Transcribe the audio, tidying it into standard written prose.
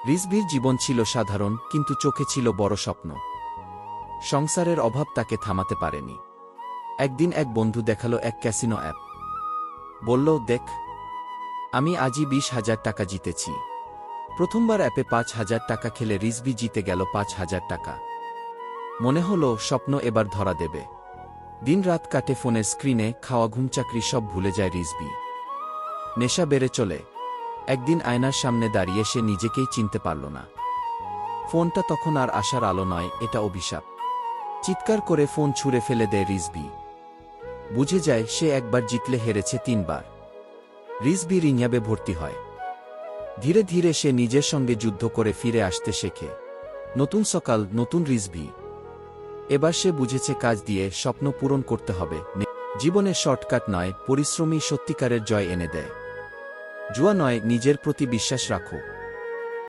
রিজভির জীবন ছিল সাধারণ, কিন্তু চোখে ছিল বড় স্বপ্ন। সংসারের অভাব তাকে থামাতে পারেনি। একদিন এক বন্ধু দেখালো এক ক্যাসিনো অ্যাপ। বলল, দেখ, আমি আজই 20,000 টাকা জিতেছি। প্রথমবার অ্যাপে 5,000 টাকা খেলে রিজভি জিতে গেল 5,000 টাকা। মনে হলো স্বপ্ন এবার ধরা দেবে। দিন-রাত কাটে ফোনের স্ক্রিনে, খাওয়া, ঘুম, চাকরি সব ভুলে যায় রিজভি। নেশা বেড়ে চলে। একদিন আয়নার সামনে দাঁড়িয়ে সে নিজেকেই চিনতে পারল না। ফোনটা তখন আর আশার আলো নয়, এটা অভিশাপ। চিৎকার করে ফোন ছুঁড়ে ফেলে দেয় রিজভি। বুঝে যায় সে একবার জিতলে হেরেছে 3 বার। রিজভি রিহ্যাবে ভর্তি হয়। ধীরে ধীরে সে নিজের সঙ্গে যুদ্ধ করে ফিরে আসতে শেখে। নতুন সকাল, নতুন রিজভি। এবার সে বুঝেছে কাজ দিয়ে স্বপ্ন পূরণ করতে হবে। জীবনের শর্টকাট নয়, পরিশ্রমী সত্যিকারের জয় এনে দেয়। জুয়া নয়, নিজের প্রতি বিশ্বাস রাখো।